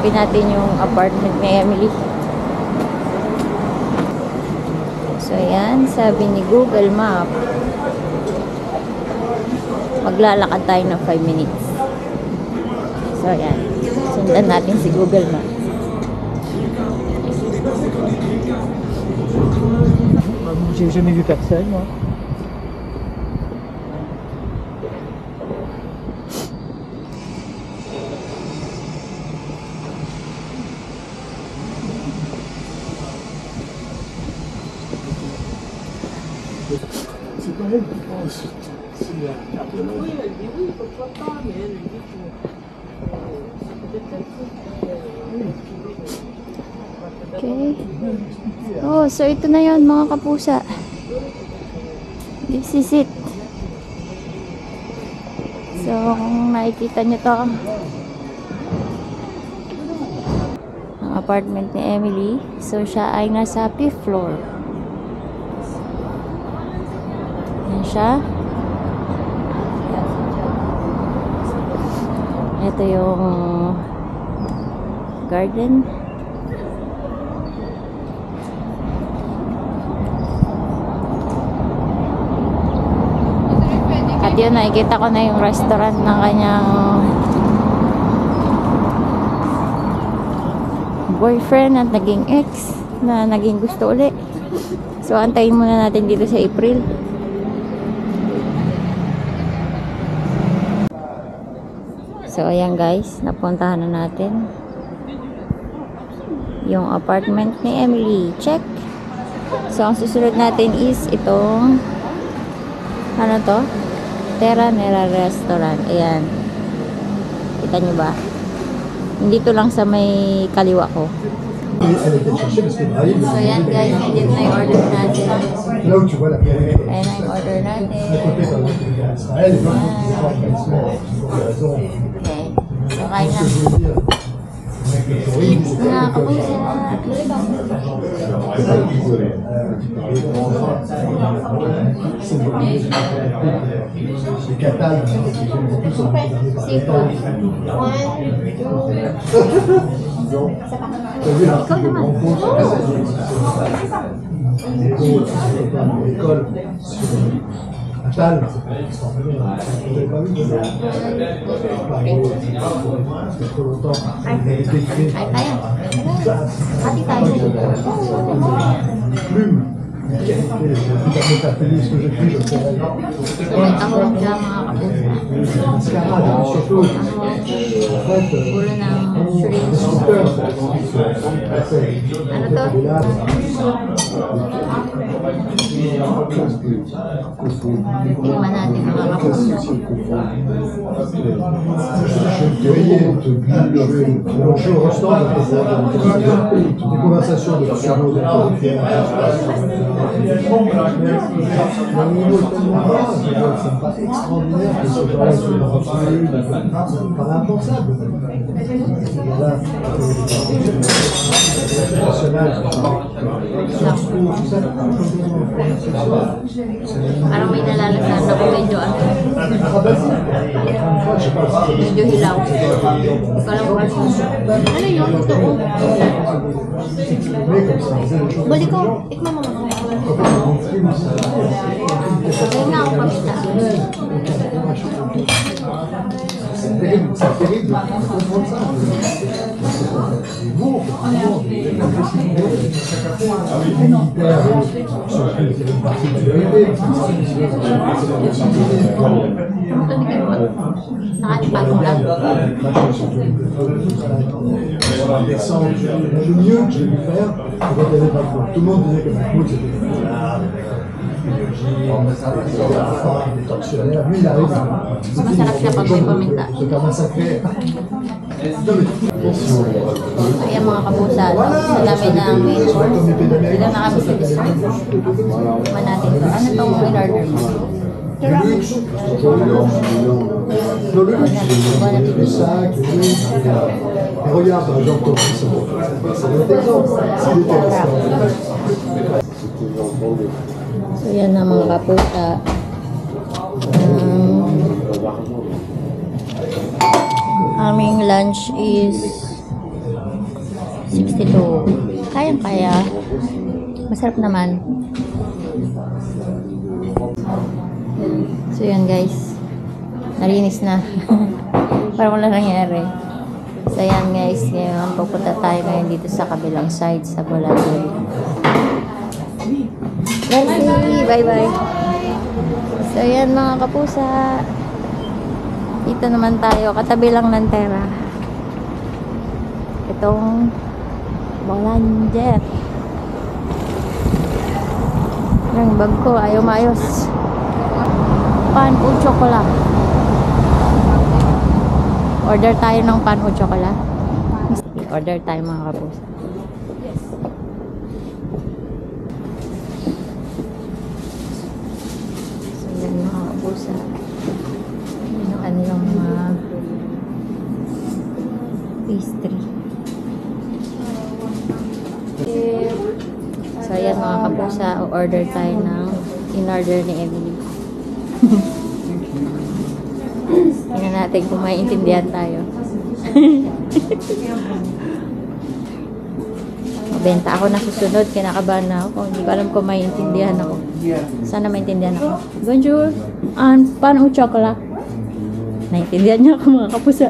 Hanapin natin yung apartment ni Emily. So, ayan. Sabi ni Google Map, maglalakad tayo ng 5 minutes. So, ayan. Sundan natin si Google Map. J'ai jamais vu personne, moi. C'est pas elle qui pense. C'est la carte. Oui, elle dit oui, pourquoi pas, mais elle dit que c'est peut-être un truc Okay. Oh, so ito na yon mga kapusa. This is it. So, kung nakikita nyo to, ang apartment ni Emily. So, siya ay nasa 5th floor. Yan siya. Ito yung garden. At yun, nakikita ko na yung restaurant ng kanyang boyfriend at naging ex na naging gusto uli. So, antayin muna natin dito sa April. So, ayan guys, napuntahan na natin yung apartment ni Emily. Check! So, ang susunod natin is itong ano to? Terra Nera Restaurant. Ayan. Kita nyo ba? Dito lang sa may kaliwa ko. So, ayan guys. Dito na yung order natin. Ayan na yung order natin. Ayan. Okay. So, kain na. Mga kapusa. Ikaw naman. Tal. Ay, tayo. Hati tayo. So, may tahong dyan mga kapusa. Ulo ng shrimp. Ano to? Tingnan natin mga kapusa. Des conversations de cerveau de le niveau est tellement bas, ça me paraît extraordinaire que ce genre-là soit reçu, ça me paraît impensable. Voilà, personnage, tout ça, Parang may nalalasan ako medyo ano. Medyo hilaw. Ikaw lang ba? Ano yun? Ito ko. Balik ko. Tikman mo naman. Ngayon nga ako pamita. c'est terrible de comprendre ça. C'est beau, le mieux que j'ai pu faire, c'est quand il y avait Mahmoud. Tout le monde disait que Mahmoud c'était des tortionnaires. Lui, il arrive à se faire massacrer. Ayan mga kapusa, sa dami ng main course. Dito na kami sa dessert. Tikman natin to. Ano itong in-order mo? Le luxe, les sacs, les luxe. Et regarde, par exemple, ton fils, c'est un exemple. S'il était restaurant. So yan na mga kapusa. Aming lunch is 62. Kayang-kaya. Masarap naman. So yun guys. Narinis na. Parang wala nangyari. So yan guys. Ngayon, pupunta tayo ngayon dito sa kabilang side sa Bulacan. Merci! Bye-bye! So yan mga kapusa. Dito naman tayo. Katabi lang ng Tera. Itong Bolanger. Yung bag ko, ayaw maayos. Pan o chocolate. Order tayo ng pan o chocolate. Order tayo mga kapusa. So yan mga kapusa. Yan yung kanilang mga pastry. So yan mga kapusa, order tayo ng in-order ni Emily. Tingnan natin kung maiintindihan tayo. Mabenta ako na susunod, kinakabahan na ako. Hindi ko alam kung maiintindihan ako. Sana maintindihan ako. Bonjour! Pan o chocolate? Naintindihan niya ako mga kapusa.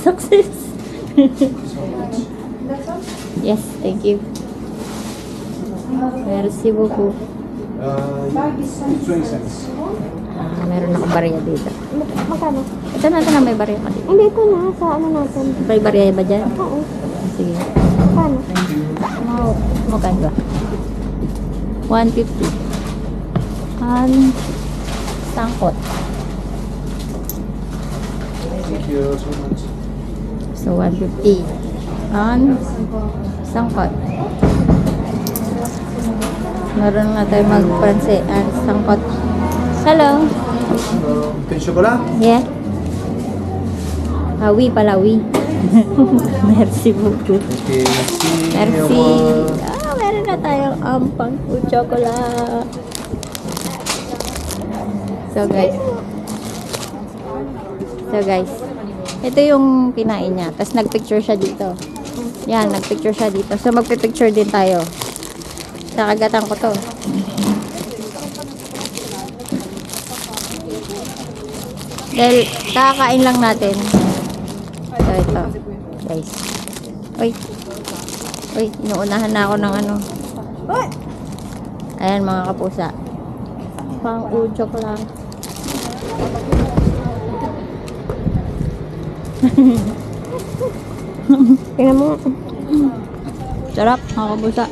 Success! Yes, thank you. Merci beaucoup. 20 cents. Meron akong barya dito. Magkano? Ito na may barya ka dito. Hindi, ito na. Sa ano natin? May barya ba dyan? Oo. Sige. Magkano? Magkano ba? 150. Sangkot. Thank you so much. So, 150. Sangkot. Meron na tayo mag-pranse. Sangkot. Hello. Pain chocolat? Yeah. Oui pala, oui. Merci beaucoup. Okay, merci. Merci. Meron na tayong ampang o chocolate. So guys, ito yung kinain niya. Tapos nagpicture siya dito. Yan, nagpicture siya dito. So magpipicture din tayo. Nakagatan ko to. Dahil kakakain lang natin. So ito, guys. Uy, inuunahan na ako ng ano. Ayan mga kapusa. Pang-uchok lang. Tingnan mo. Sarap, mga kapusa.